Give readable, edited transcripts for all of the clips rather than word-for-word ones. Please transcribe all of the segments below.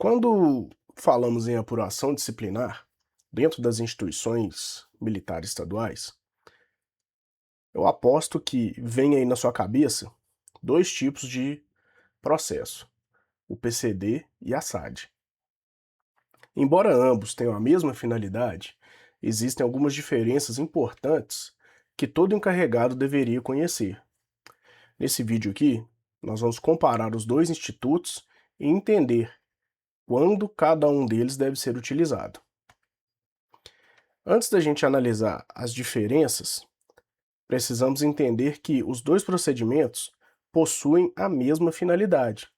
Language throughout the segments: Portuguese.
Quando falamos em apuração disciplinar, dentro das instituições militares estaduais, eu aposto que vem aí na sua cabeça dois tipos de processo, o PCD e a SAD. Embora ambos tenham a mesma finalidade, existem algumas diferenças importantes que todo encarregado deveria conhecer. Nesse vídeo aqui, nós vamos comparar os dois institutos e entender quando cada um deles deve ser utilizado. Antes da gente analisar as diferenças, precisamos entender que os dois procedimentos possuem a mesma finalidade.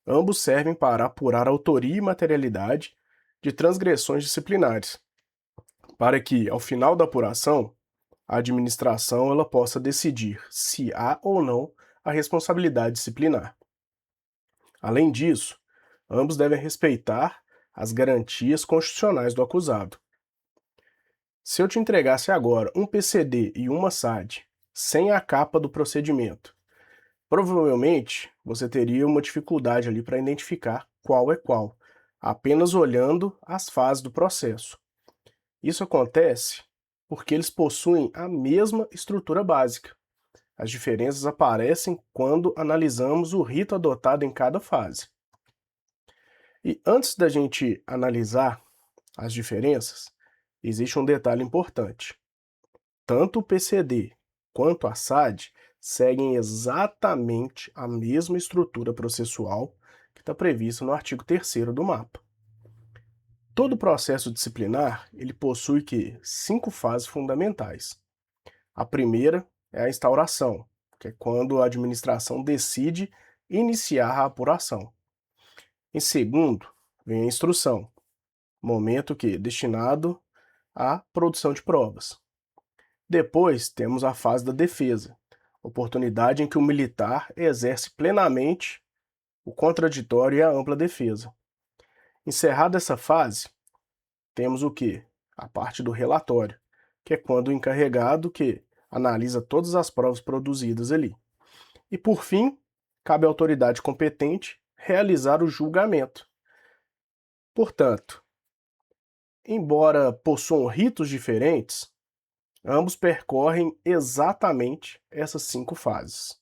Ambos servem para apurar a autoria e materialidade de transgressões disciplinares, para que, ao final da apuração, a administração ela possa decidir se há ou não a responsabilidade disciplinar. Além disso, ambos devem respeitar as garantias constitucionais do acusado. Se eu te entregasse agora um PCD e uma SAD, sem a capa do procedimento, provavelmente você teria uma dificuldade ali para identificar qual é qual, apenas olhando as fases do processo. Isso acontece porque eles possuem a mesma estrutura básica. As diferenças aparecem quando analisamos o rito adotado em cada fase. E antes da gente analisar as diferenças, existe um detalhe importante. Tanto o PCD quanto a SAD seguem exatamente a mesma estrutura processual que está prevista no artigo 3º do MAPA. Todo processo disciplinar ele possui 5 fases fundamentais. A primeira é a instauração, que é quando a administração decide iniciar a apuração. Em segundo, vem a instrução, momento destinado à produção de provas. Depois temos a fase da defesa, oportunidade em que o militar exerce plenamente o contraditório e a ampla defesa. Encerrada essa fase, temos o quê? A parte do relatório, que é quando o encarregado analisa todas as provas produzidas ali. E por fim, cabe à autoridade competente realizar o julgamento. Portanto, embora possuam ritos diferentes, ambos percorrem exatamente essas 5 fases.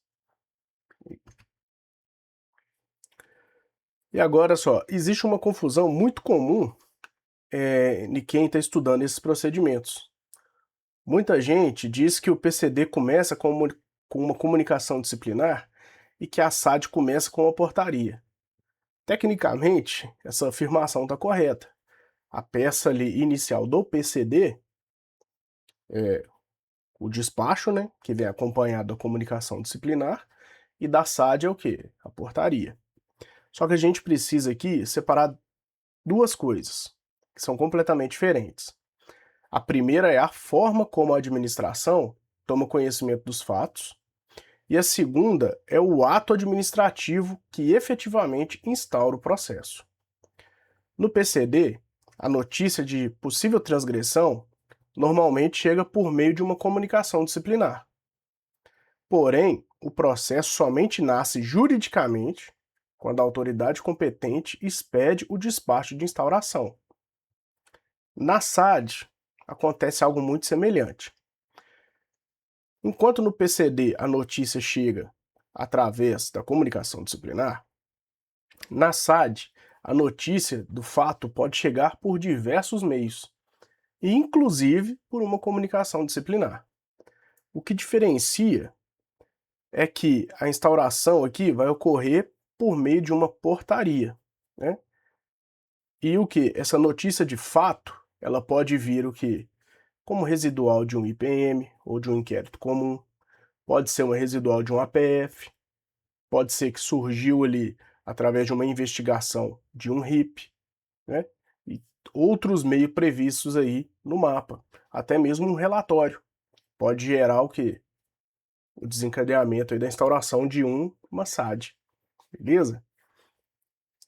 E agora só, existe uma confusão muito comum em quem está estudando esses procedimentos. Muita gente diz que o PCD começa com uma comunicação disciplinar e que a SAD começa com uma portaria. Tecnicamente, essa afirmação está correta. A peça ali inicial do PCD é o despacho, né, que vem acompanhado da comunicação disciplinar, e da SAD é o quê? A portaria. Só que a gente precisa aqui separar duas coisas, que são completamente diferentes. A primeira é a forma como a administração toma conhecimento dos fatos, e a segunda é o ato administrativo que efetivamente instaura o processo. No PCD, a notícia de possível transgressão normalmente chega por meio de uma comunicação disciplinar. Porém, o processo somente nasce juridicamente quando a autoridade competente expede o despacho de instauração. Na SAD, acontece algo muito semelhante. Enquanto no PCD a notícia chega através da comunicação disciplinar, na SAD a notícia do fato pode chegar por diversos meios, e inclusive por uma comunicação disciplinar. O que diferencia é que a instauração aqui vai ocorrer por meio de uma portaria, né? E essa notícia de fato, ela pode vir como residual de um IPM ou de um inquérito comum, pode ser uma residual de um APF, pode ser que surgiu ali através de uma investigação de um RIP, né? E outros meios previstos aí no mapa, até mesmo um relatório. Pode gerar o desencadeamento aí da instauração de uma SAD, beleza?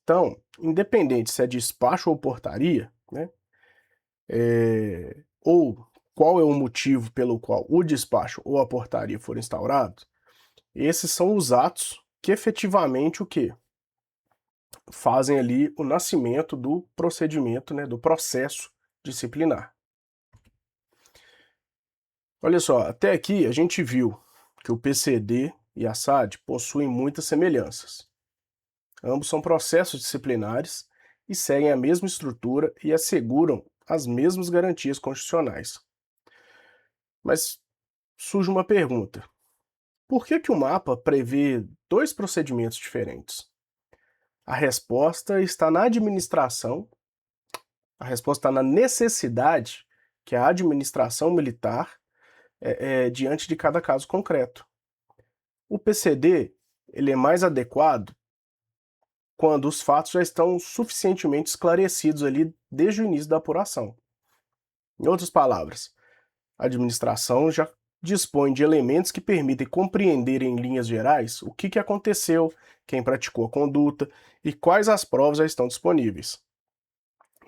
Então, independente se é despacho ou portaria, né? Ou qual é o motivo pelo qual o despacho ou a portaria foram instaurados, esses são os atos que efetivamente fazem ali o nascimento do procedimento, né, do processo disciplinar. Olha só, até aqui a gente viu que o PCD e a SAD possuem muitas semelhanças. Ambos são processos disciplinares e seguem a mesma estrutura e asseguram as mesmas garantias constitucionais. Mas surge uma pergunta: por que o mapa prevê dois procedimentos diferentes? A resposta está na administração, a resposta está na necessidade que a administração militar diante de cada caso concreto. O PCD ele é mais adequado quando os fatos já estão suficientemente esclarecidos ali desde o início da apuração. Em outras palavras, a administração já dispõe de elementos que permitem compreender em linhas gerais o que aconteceu, quem praticou a conduta e quais as provas já estão disponíveis.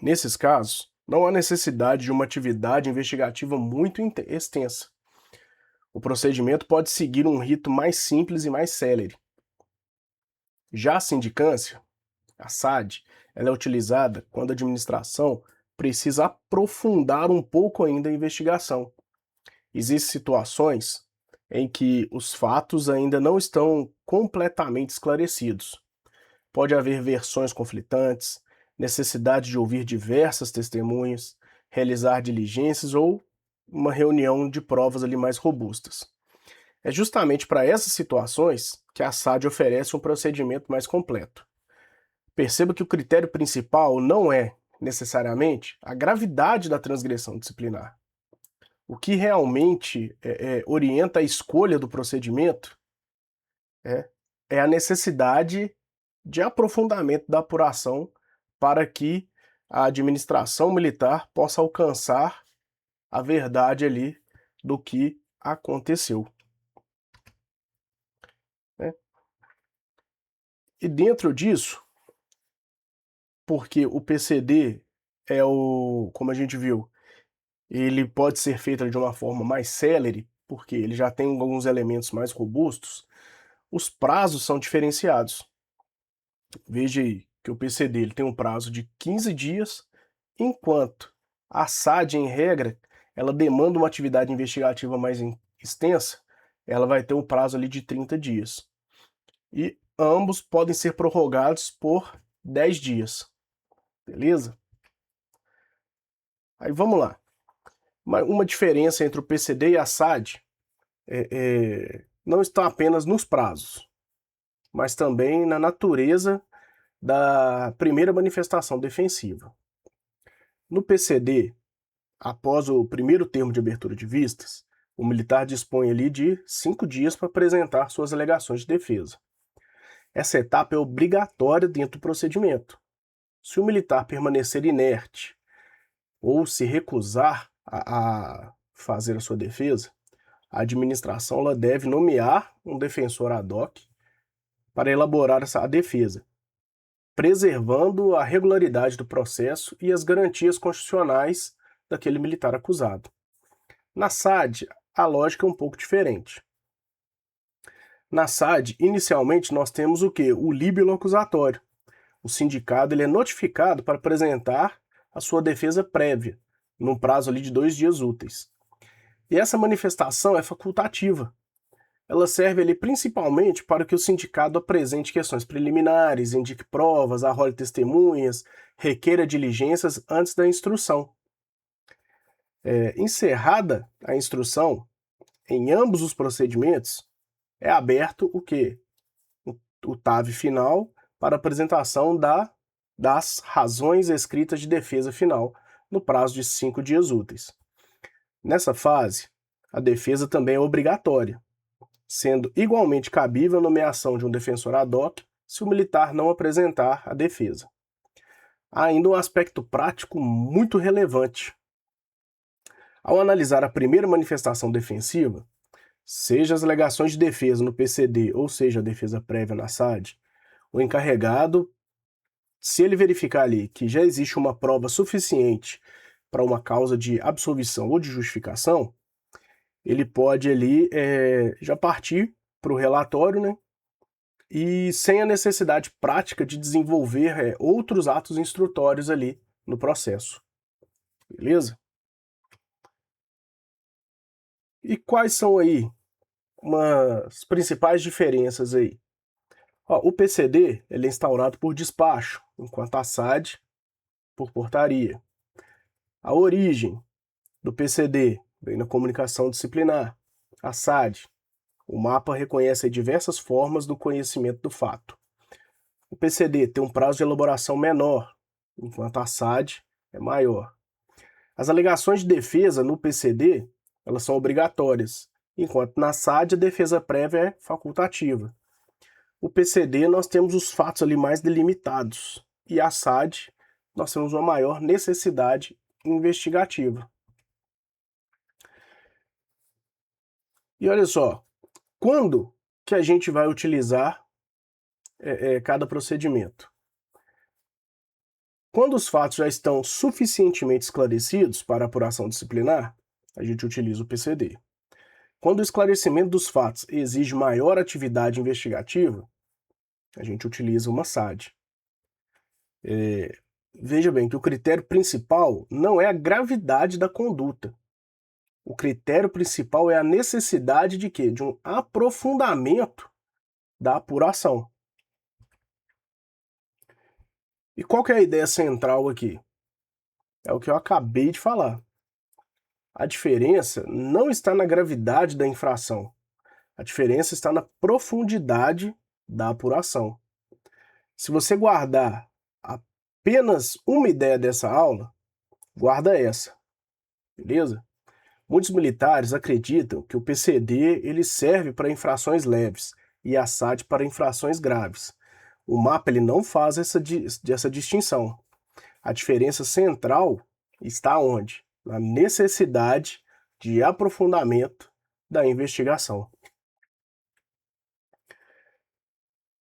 Nesses casos, não há necessidade de uma atividade investigativa muito extensa. O procedimento pode seguir um rito mais simples e mais célere. Já a sindicância, a SAD, ela é utilizada quando a administração precisa aprofundar um pouco ainda a investigação. Existem situações em que os fatos ainda não estão completamente esclarecidos. Pode haver versões conflitantes, necessidade de ouvir diversas testemunhas, realizar diligências ou uma reunião de provas ali mais robustas. É justamente para essas situações que a SAD oferece um procedimento mais completo. Perceba que o critério principal não é, necessariamente, a gravidade da transgressão disciplinar. O que realmente orienta a escolha do procedimento é a necessidade de aprofundamento da apuração para que a administração militar possa alcançar a verdade ali do que aconteceu. E dentro disso, porque o PCD como a gente viu, ele pode ser feito de uma forma mais célere, porque ele já tem alguns elementos mais robustos, os prazos são diferenciados. Veja aí que o PCD ele tem um prazo de 15 dias, enquanto a SAD, em regra, ela demanda uma atividade investigativa mais extensa, ela vai ter um prazo ali de 30 dias. E ambos podem ser prorrogados por 10 dias. Beleza? Aí vamos lá. Uma diferença entre o PCD e a SAD não está apenas nos prazos, mas também na natureza da primeira manifestação defensiva. No PCD, após o primeiro termo de abertura de vistas, o militar dispõe ali de 5 dias para apresentar suas alegações de defesa. Essa etapa é obrigatória dentro do procedimento. Se o militar permanecer inerte ou se recusar a fazer a sua defesa, a administração ela deve nomear um defensor ad hoc para elaborar a defesa, preservando a regularidade do processo e as garantias constitucionais daquele militar acusado. Na SAD, a lógica é um pouco diferente. Na SAD, inicialmente, nós temos o quê? O líbelo acusatório. O sindicado ele é notificado para apresentar a sua defesa prévia, num prazo ali de 2 dias úteis. E essa manifestação é facultativa. Ela serve ali principalmente para que o sindicado apresente questões preliminares, indique provas, arrole testemunhas, requeira diligências antes da instrução. Encerrada a instrução, em ambos os procedimentos, é aberto o quê? O TAV final para apresentação das razões escritas de defesa final, no prazo de 5 dias úteis. Nessa fase, a defesa também é obrigatória, sendo igualmente cabível a nomeação de um defensor ad hoc se o militar não apresentar a defesa. Há ainda um aspecto prático muito relevante. Ao analisar a primeira manifestação defensiva, seja as alegações de defesa no PCD ou seja a defesa prévia na SAD, o encarregado, se ele verificar ali que já existe uma prova suficiente para uma causa de absolvição ou de justificação, ele pode ali já partir para o relatório, né, e sem a necessidade prática de desenvolver outros atos instrutórios ali no processo. Beleza? E quais são aí umas principais diferenças aí? Ó, o PCD ele é instaurado por despacho, enquanto a SAD por portaria. A origem do PCD vem na comunicação disciplinar. A SAD, o mapa reconhece diversas formas do conhecimento do fato. O PCD tem um prazo de elaboração menor, enquanto a SAD é maior. As alegações de defesa no PCD elas são obrigatórias, enquanto na SAD a defesa prévia é facultativa. O PCD nós temos os fatos ali mais delimitados e a SAD nós temos uma maior necessidade investigativa. E olha só, quando que a gente vai utilizar cada procedimento? Quando os fatos já estão suficientemente esclarecidos para apuração disciplinar, a gente utiliza o PCD. Quando o esclarecimento dos fatos exige maior atividade investigativa, a gente utiliza uma SAD. Veja bem que o critério principal não é a gravidade da conduta. O critério principal é a necessidade de quê? De um aprofundamento da apuração. E qual que é a ideia central aqui? É o que eu acabei de falar. A diferença não está na gravidade da infração. A diferença está na profundidade da apuração. Se você guardar apenas uma ideia dessa aula, guarda essa, beleza? Muitos militares acreditam que o PCD ele serve para infrações leves e a SAD para infrações graves. O mapa ele não faz essa distinção. A diferença central está onde? Na necessidade de aprofundamento da investigação.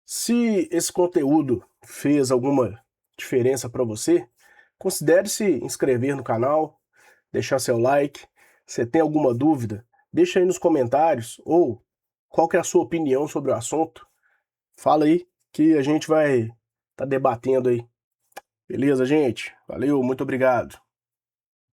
Se esse conteúdo fez alguma diferença para você, considere se inscrever no canal, deixar seu like. Se tem alguma dúvida, deixa aí nos comentários ou qual que é a sua opinião sobre o assunto. Fala aí que a gente vai estar debatendo aí. Beleza, gente? Valeu, muito obrigado.